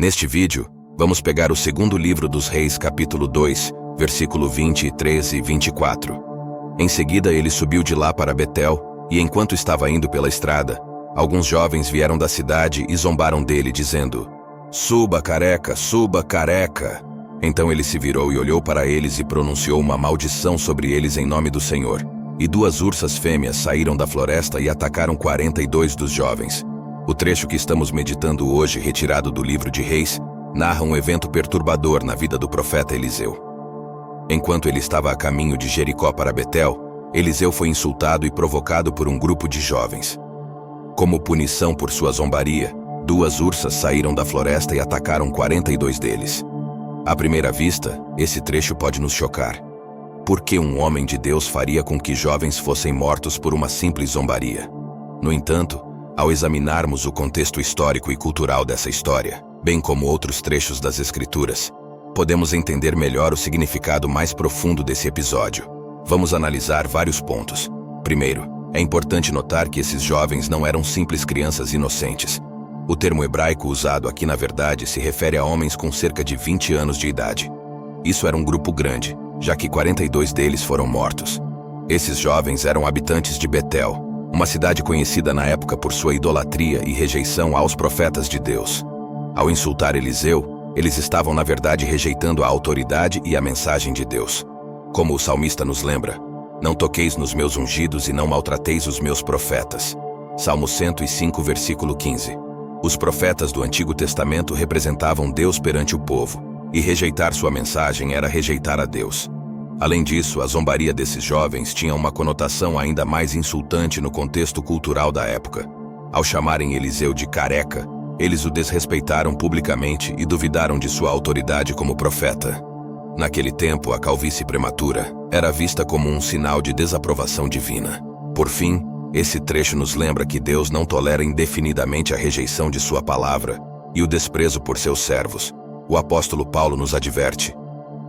Neste vídeo, vamos pegar o segundo livro dos Reis, capítulo 2, versículo 23 e 24. Em seguida ele subiu de lá para Betel, e enquanto estava indo pela estrada, alguns jovens vieram da cidade e zombaram dele, dizendo: "Suba, careca, suba, careca." Então ele se virou e olhou para eles e pronunciou uma maldição sobre eles em nome do Senhor. E 2 ursas fêmeas saíram da floresta e atacaram 42 dos jovens. O trecho que estamos meditando hoje, retirado do livro de Reis, narra um evento perturbador na vida do profeta Eliseu. Enquanto ele estava a caminho de Jericó para Betel, Eliseu foi insultado e provocado por um grupo de jovens. Como punição por sua zombaria, 2 ursas saíram da floresta e atacaram 42 deles. À primeira vista, esse trecho pode nos chocar. Por que um homem de Deus faria com que jovens fossem mortos por uma simples zombaria? No entanto, ao examinarmos o contexto histórico e cultural dessa história, bem como outros trechos das Escrituras, podemos entender melhor o significado mais profundo desse episódio. Vamos analisar vários pontos. Primeiro, é importante notar que esses jovens não eram simples crianças inocentes. O termo hebraico usado aqui na verdade se refere a homens com cerca de 20 anos de idade. Isso era um grupo grande, já que 42 deles foram mortos. Esses jovens eram habitantes de Betel, uma cidade conhecida na época por sua idolatria e rejeição aos profetas de Deus. Ao insultar Eliseu, eles estavam na verdade rejeitando a autoridade e a mensagem de Deus. Como o salmista nos lembra: "Não toqueis nos meus ungidos e não maltrateis os meus profetas." Salmo 105, versículo 15. Os profetas do Antigo Testamento representavam Deus perante o povo, e rejeitar sua mensagem era rejeitar a Deus. Além disso, a zombaria desses jovens tinha uma conotação ainda mais insultante no contexto cultural da época. Ao chamarem Eliseu de careca, eles o desrespeitaram publicamente e duvidaram de sua autoridade como profeta. Naquele tempo, a calvície prematura era vista como um sinal de desaprovação divina. Por fim, esse trecho nos lembra que Deus não tolera indefinidamente a rejeição de sua palavra e o desprezo por seus servos. O apóstolo Paulo nos adverte: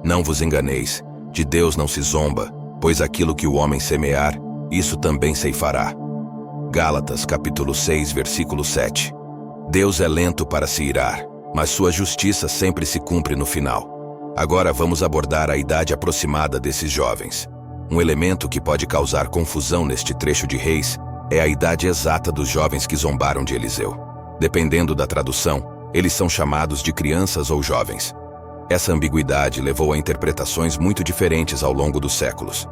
"Não vos enganeis, de Deus não se zomba, pois aquilo que o homem semear, isso também ceifará." Gálatas capítulo 6, versículo 7. Deus é lento para se irar, mas sua justiça sempre se cumpre no final. Agora vamos abordar a idade aproximada desses jovens. Um elemento que pode causar confusão neste trecho de Reis é a idade exata dos jovens que zombaram de Eliseu. Dependendo da tradução, eles são chamados de crianças ou jovens. Essa ambiguidade levou a interpretações muito diferentes ao longo dos séculos.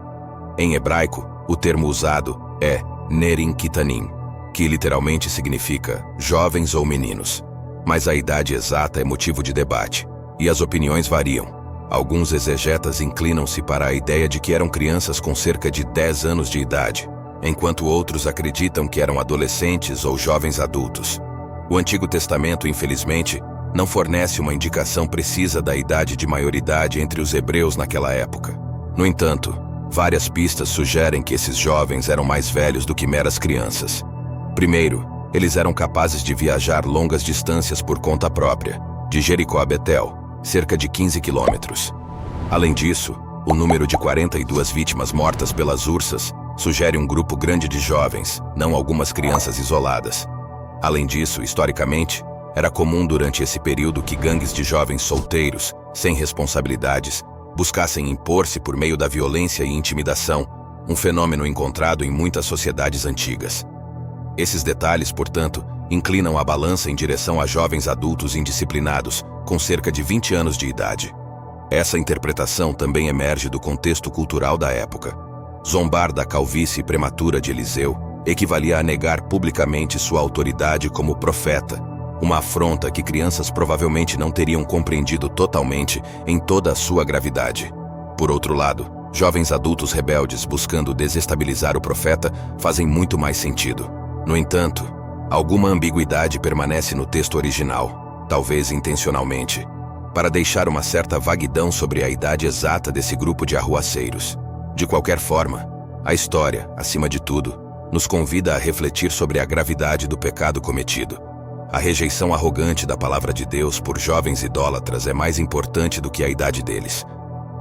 Em hebraico, o termo usado é Nerim Kitanim, que literalmente significa jovens ou meninos. Mas a idade exata é motivo de debate, e as opiniões variam. Alguns exegetas inclinam-se para a ideia de que eram crianças com cerca de 10 anos de idade, enquanto outros acreditam que eram adolescentes ou jovens adultos. O Antigo Testamento, infelizmente, não fornece uma indicação precisa da idade de maioridade entre os hebreus naquela época. No entanto, várias pistas sugerem que esses jovens eram mais velhos do que meras crianças. Primeiro, eles eram capazes de viajar longas distâncias por conta própria, de Jericó a Betel, cerca de 15 quilômetros. Além disso, o número de 42 vítimas mortas pelas ursas sugere um grupo grande de jovens, não algumas crianças isoladas. Além disso, historicamente, era comum durante esse período que gangues de jovens solteiros, sem responsabilidades, buscassem impor-se por meio da violência e intimidação, um fenômeno encontrado em muitas sociedades antigas. Esses detalhes, portanto, inclinam a balança em direção a jovens adultos indisciplinados, com cerca de 20 anos de idade. Essa interpretação também emerge do contexto cultural da época. Zombar da calvície prematura de Eliseu equivalia a negar publicamente sua autoridade como profeta, uma afronta que crianças provavelmente não teriam compreendido totalmente em toda a sua gravidade. Por outro lado, jovens adultos rebeldes buscando desestabilizar o profeta fazem muito mais sentido. No entanto, alguma ambiguidade permanece no texto original, talvez intencionalmente, para deixar uma certa vaguidão sobre a idade exata desse grupo de arruaceiros. De qualquer forma, a história, acima de tudo, nos convida a refletir sobre a gravidade do pecado cometido. A rejeição arrogante da palavra de Deus por jovens idólatras é mais importante do que a idade deles.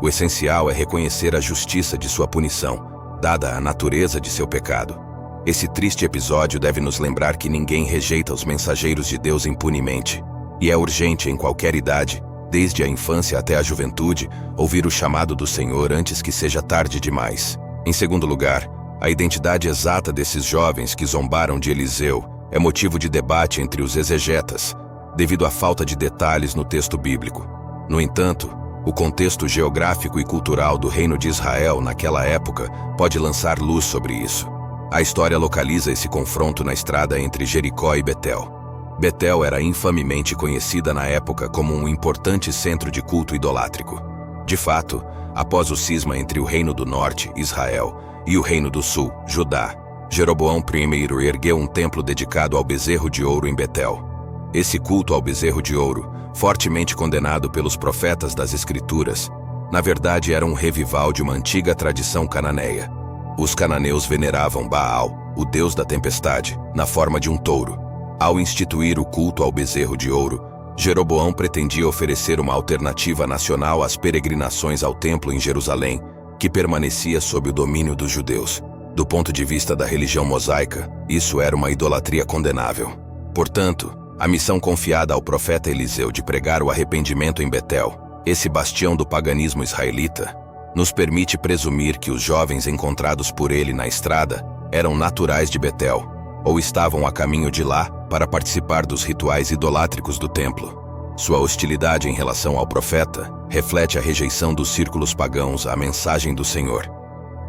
O essencial é reconhecer a justiça de sua punição, dada a natureza de seu pecado. Esse triste episódio deve nos lembrar que ninguém rejeita os mensageiros de Deus impunemente. E é urgente em qualquer idade, desde a infância até a juventude, ouvir o chamado do Senhor antes que seja tarde demais. Em segundo lugar, a identidade exata desses jovens que zombaram de Eliseu é motivo de debate entre os exegetas, devido à falta de detalhes no texto bíblico. No entanto, o contexto geográfico e cultural do reino de Israel naquela época pode lançar luz sobre isso. A história localiza esse confronto na estrada entre Jericó e Betel. Betel era infamemente conhecida na época como um importante centro de culto idolátrico. De fato, após o cisma entre o reino do norte, Israel, e o reino do sul, Judá, Jeroboão I ergueu um templo dedicado ao bezerro de ouro em Betel. Esse culto ao bezerro de ouro, fortemente condenado pelos profetas das Escrituras, na verdade era um revival de uma antiga tradição cananeia. Os cananeus veneravam Baal, o deus da tempestade, na forma de um touro. Ao instituir o culto ao bezerro de ouro, Jeroboão pretendia oferecer uma alternativa nacional às peregrinações ao templo em Jerusalém, que permanecia sob o domínio dos judeus. Do ponto de vista da religião mosaica, isso era uma idolatria condenável. Portanto, a missão confiada ao profeta Eliseu de pregar o arrependimento em Betel, esse bastião do paganismo israelita, nos permite presumir que os jovens encontrados por ele na estrada eram naturais de Betel, ou estavam a caminho de lá para participar dos rituais idolátricos do templo. Sua hostilidade em relação ao profeta reflete a rejeição dos círculos pagãos à mensagem do Senhor.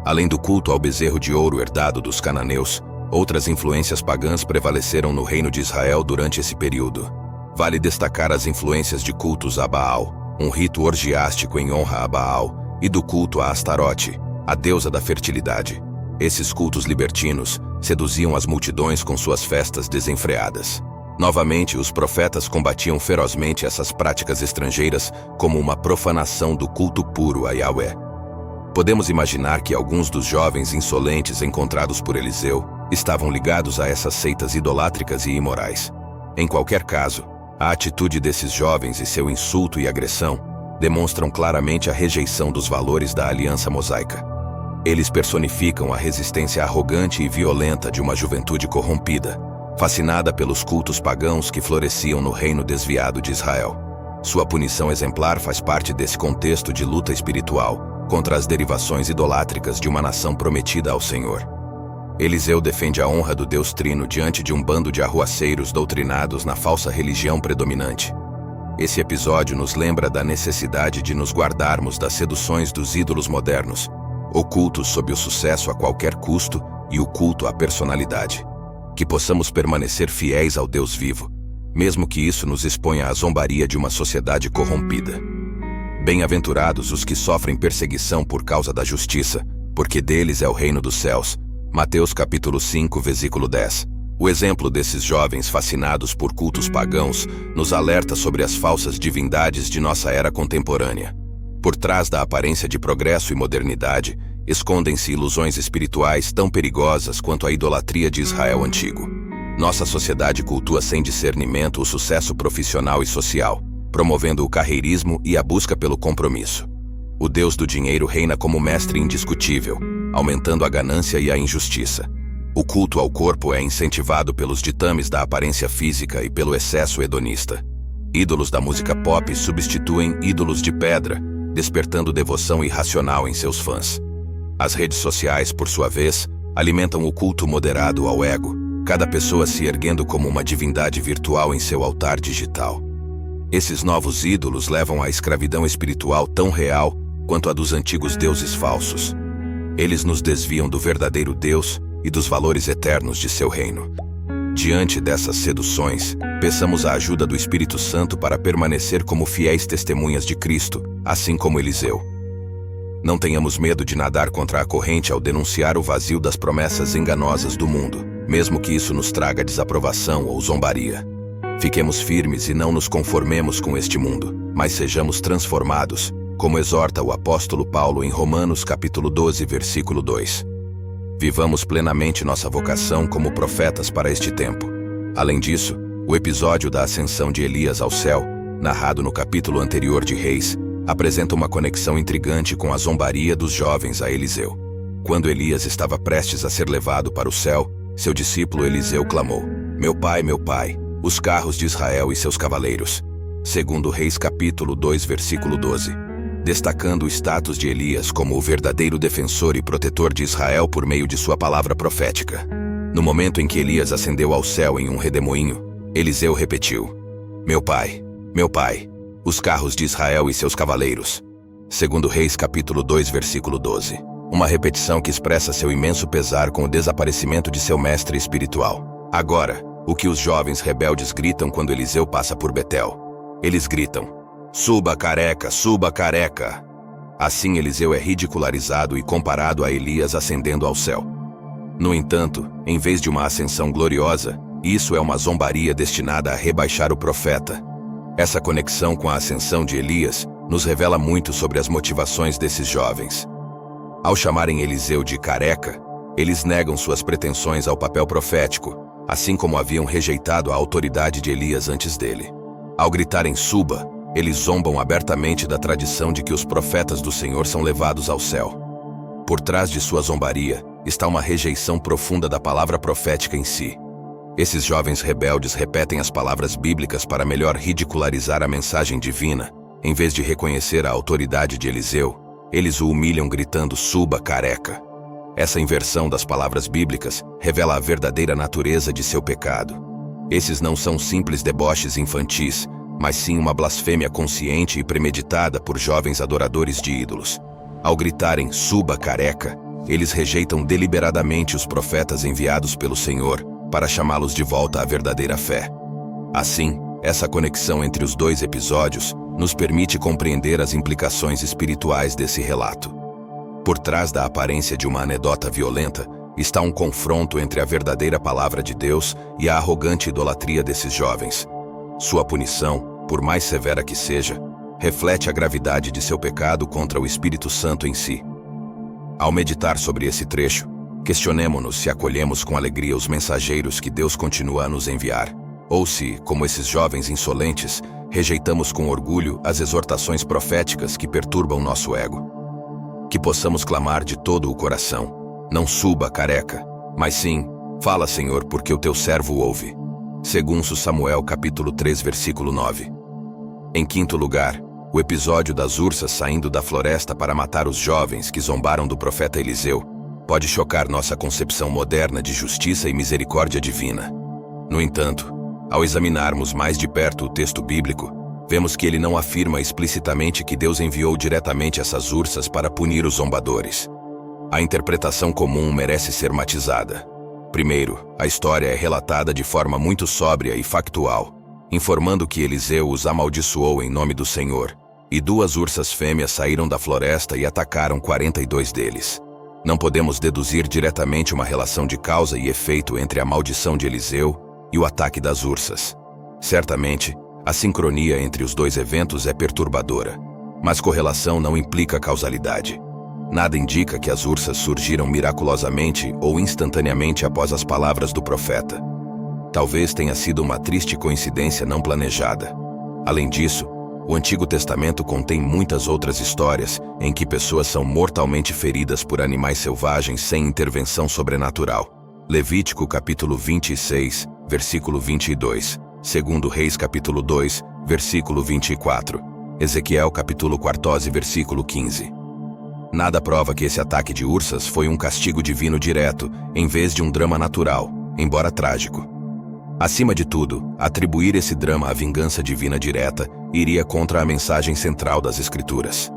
Além do culto ao bezerro de ouro herdado dos cananeus, outras influências pagãs prevaleceram no reino de Israel durante esse período. Vale destacar as influências de cultos a Baal, um rito orgiástico em honra a Baal, e do culto a Astarote, a deusa da fertilidade. Esses cultos libertinos seduziam as multidões com suas festas desenfreadas. Novamente, os profetas combatiam ferozmente essas práticas estrangeiras como uma profanação do culto puro a Yahweh. Podemos imaginar que alguns dos jovens insolentes encontrados por Eliseu estavam ligados a essas seitas idolátricas e imorais. Em qualquer caso, a atitude desses jovens e seu insulto e agressão demonstram claramente a rejeição dos valores da aliança mosaica. Eles personificam a resistência arrogante e violenta de uma juventude corrompida, fascinada pelos cultos pagãos que floresciam no reino desviado de Israel. Sua punição exemplar faz parte desse contexto de luta espiritual contra as derivações idolátricas de uma nação prometida ao Senhor. Eliseu defende a honra do Deus Trino diante de um bando de arruaceiros doutrinados na falsa religião predominante. Esse episódio nos lembra da necessidade de nos guardarmos das seduções dos ídolos modernos, ocultos sob o sucesso a qualquer custo e o culto à personalidade. Que possamos permanecer fiéis ao Deus vivo, mesmo que isso nos exponha à zombaria de uma sociedade corrompida. Bem-aventurados os que sofrem perseguição por causa da justiça, porque deles é o reino dos céus. Mateus capítulo 5, versículo 10. O exemplo desses jovens fascinados por cultos pagãos nos alerta sobre as falsas divindades de nossa era contemporânea. Por trás da aparência de progresso e modernidade, escondem-se ilusões espirituais tão perigosas quanto a idolatria de Israel antigo. Nossa sociedade cultua sem discernimento o sucesso profissional e social, promovendo o carreirismo e a busca pelo compromisso. O Deus do dinheiro reina como mestre indiscutível, aumentando a ganância e a injustiça. O culto ao corpo é incentivado pelos ditames da aparência física e pelo excesso hedonista. Ídolos da música pop substituem ídolos de pedra, despertando devoção irracional em seus fãs. As redes sociais, por sua vez, alimentam o culto moderado ao ego, cada pessoa se erguendo como uma divindade virtual em seu altar digital. Esses novos ídolos levam à escravidão espiritual tão real quanto a dos antigos deuses falsos. Eles nos desviam do verdadeiro Deus e dos valores eternos de seu reino. Diante dessas seduções, peçamos a ajuda do Espírito Santo para permanecer como fiéis testemunhas de Cristo, assim como Eliseu. Não tenhamos medo de nadar contra a corrente ao denunciar o vazio das promessas enganosas do mundo, mesmo que isso nos traga desaprovação ou zombaria. Fiquemos firmes e não nos conformemos com este mundo, mas sejamos transformados, como exorta o apóstolo Paulo em Romanos capítulo 12, versículo 2. Vivamos plenamente nossa vocação como profetas para este tempo. Além disso, o episódio da ascensão de Elias ao céu, narrado no capítulo anterior de Reis, apresenta uma conexão intrigante com a zombaria dos jovens a Eliseu. Quando Elias estava prestes a ser levado para o céu, seu discípulo Eliseu clamou: meu pai, os carros de Israel e seus cavaleiros. Segundo Reis capítulo 2, versículo 12. Destacando o status de Elias como o verdadeiro defensor e protetor de Israel por meio de sua palavra profética. No momento em que Elias ascendeu ao céu em um redemoinho, Eliseu repetiu: meu pai, os carros de Israel e seus cavaleiros. Segundo Reis capítulo 2, versículo 12. Uma repetição que expressa seu imenso pesar com o desaparecimento de seu mestre espiritual. Agora, o que os jovens rebeldes gritam quando Eliseu passa por Betel? Eles gritam: suba careca, suba careca. Assim Eliseu é ridicularizado e comparado a Elias ascendendo ao céu. No entanto, em vez de uma ascensão gloriosa, isso é uma zombaria destinada a rebaixar o profeta. Essa conexão com a ascensão de Elias nos revela muito sobre as motivações desses jovens. Ao chamarem Eliseu de careca, eles negam suas pretensões ao papel profético, assim como haviam rejeitado a autoridade de Elias antes dele. Ao gritarem suba, eles zombam abertamente da tradição de que os profetas do Senhor são levados ao céu. Por trás de sua zombaria está uma rejeição profunda da palavra profética em si. Esses jovens rebeldes repetem as palavras bíblicas para melhor ridicularizar a mensagem divina. Em vez de reconhecer a autoridade de Eliseu, eles o humilham gritando suba careca. Essa inversão das palavras bíblicas revela a verdadeira natureza de seu pecado. Esses não são simples deboches infantis, mas sim uma blasfêmia consciente e premeditada por jovens adoradores de ídolos. Ao gritarem suba careca, eles rejeitam deliberadamente os profetas enviados pelo Senhor para chamá-los de volta à verdadeira fé. Assim, essa conexão entre os dois episódios nos permite compreender as implicações espirituais desse relato. Por trás da aparência de uma anedota violenta, está um confronto entre a verdadeira palavra de Deus e a arrogante idolatria desses jovens. Sua punição, por mais severa que seja, reflete a gravidade de seu pecado contra o Espírito Santo em si. Ao meditar sobre esse trecho, questionemo-nos se acolhemos com alegria os mensageiros que Deus continua a nos enviar, ou se, como esses jovens insolentes, rejeitamos com orgulho as exortações proféticas que perturbam nosso ego. Que possamos clamar de todo o coração: não suba careca, mas sim, fala Senhor, porque o teu servo ouve. Segundo Samuel capítulo 3, versículo 9. Em quinto lugar, o episódio das ursas saindo da floresta para matar os jovens que zombaram do profeta Eliseu pode chocar nossa concepção moderna de justiça e misericórdia divina. No entanto, ao examinarmos mais de perto o texto bíblico, vemos que ele não afirma explicitamente que Deus enviou diretamente essas ursas para punir os zombadores. A interpretação comum merece ser matizada. Primeiro, a história é relatada de forma muito sóbria e factual, informando que Eliseu os amaldiçoou em nome do Senhor, e 2 ursas fêmeas saíram da floresta e atacaram 42 deles. Não podemos deduzir diretamente uma relação de causa e efeito entre a maldição de Eliseu e o ataque das ursas. Certamente, a sincronia entre os dois eventos é perturbadora, mas correlação não implica causalidade. Nada indica que as ursas surgiram miraculosamente ou instantaneamente após as palavras do profeta. Talvez tenha sido uma triste coincidência não planejada. Além disso, o Antigo Testamento contém muitas outras histórias em que pessoas são mortalmente feridas por animais selvagens sem intervenção sobrenatural. Levítico capítulo 26, versículo 22. Segundo Reis capítulo 2, versículo 24. Ezequiel capítulo 14, versículo 15. Nada prova que esse ataque de ursas foi um castigo divino direto, em vez de um drama natural, embora trágico. Acima de tudo, atribuir esse drama à vingança divina direta iria contra a mensagem central das Escrituras.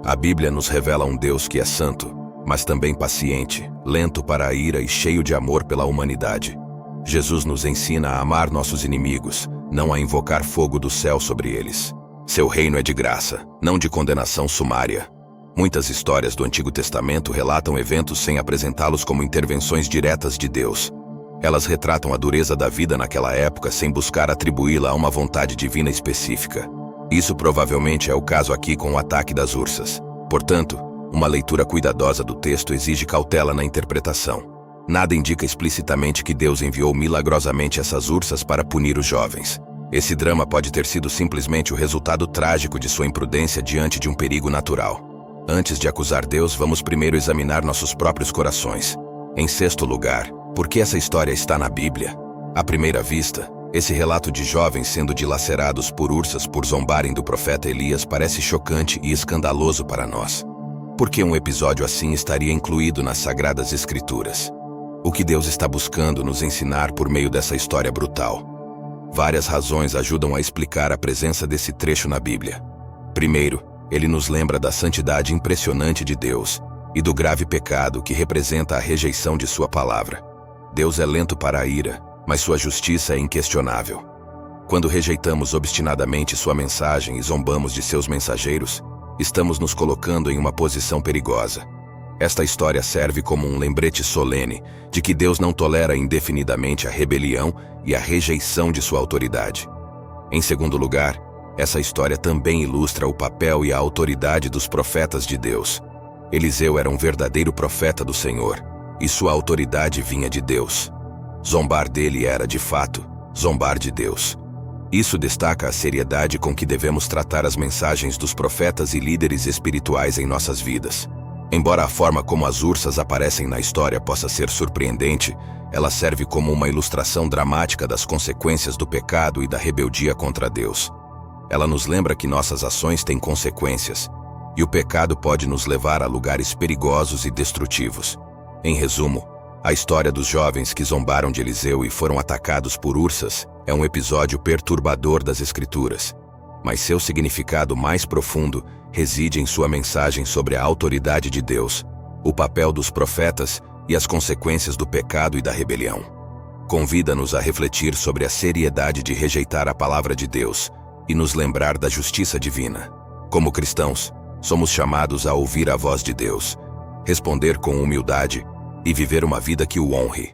A Bíblia nos revela um Deus que é santo, mas também paciente, lento para a ira e cheio de amor pela humanidade. Jesus nos ensina a amar nossos inimigos, não a invocar fogo do céu sobre eles. Seu reino é de graça, não de condenação sumária. Muitas histórias do Antigo Testamento relatam eventos sem apresentá-los como intervenções diretas de Deus. Elas retratam a dureza da vida naquela época sem buscar atribuí-la a uma vontade divina específica. Isso provavelmente é o caso aqui com o ataque das ursas. Portanto, uma leitura cuidadosa do texto exige cautela na interpretação. Nada indica explicitamente que Deus enviou milagrosamente essas ursas para punir os jovens. Esse drama pode ter sido simplesmente o resultado trágico de sua imprudência diante de um perigo natural. Antes de acusar Deus, vamos primeiro examinar nossos próprios corações. Em sexto lugar, por que essa história está na Bíblia? À primeira vista, Esse relato de jovens sendo dilacerados por ursas por zombarem do profeta Elias parece chocante e escandaloso para nós. Por que um episódio assim estaria incluído nas Sagradas Escrituras? O que Deus está buscando nos ensinar por meio dessa história brutal? Várias razões ajudam a explicar a presença desse trecho na Bíblia. Primeiro, ele nos lembra da santidade impressionante de Deus e do grave pecado que representa a rejeição de sua palavra. Deus é lento para a ira, mas sua justiça é inquestionável. Quando rejeitamos obstinadamente sua mensagem e zombamos de seus mensageiros, estamos nos colocando em uma posição perigosa. Esta história serve como um lembrete solene de que Deus não tolera indefinidamente a rebelião e a rejeição de sua autoridade. Em segundo lugar, essa história também ilustra o papel e a autoridade dos profetas de Deus. Eliseu era um verdadeiro profeta do Senhor, e sua autoridade vinha de Deus. Zombar dele era, de fato, zombar de Deus. Isso destaca a seriedade com que devemos tratar as mensagens dos profetas e líderes espirituais em nossas vidas. Embora a forma como as ursas aparecem na história possa ser surpreendente, ela serve como uma ilustração dramática das consequências do pecado e da rebeldia contra Deus. Ela nos lembra que nossas ações têm consequências, e o pecado pode nos levar a lugares perigosos e destrutivos. Em resumo, a história dos jovens que zombaram de Eliseu e foram atacados por ursas é um episódio perturbador das Escrituras, mas seu significado mais profundo reside em sua mensagem sobre a autoridade de Deus, o papel dos profetas e as consequências do pecado e da rebelião. Convida-nos a refletir sobre a seriedade de rejeitar a palavra de Deus e nos lembrar da justiça divina. Como cristãos, somos chamados a ouvir a voz de Deus, responder com humildade e viver uma vida que o honre.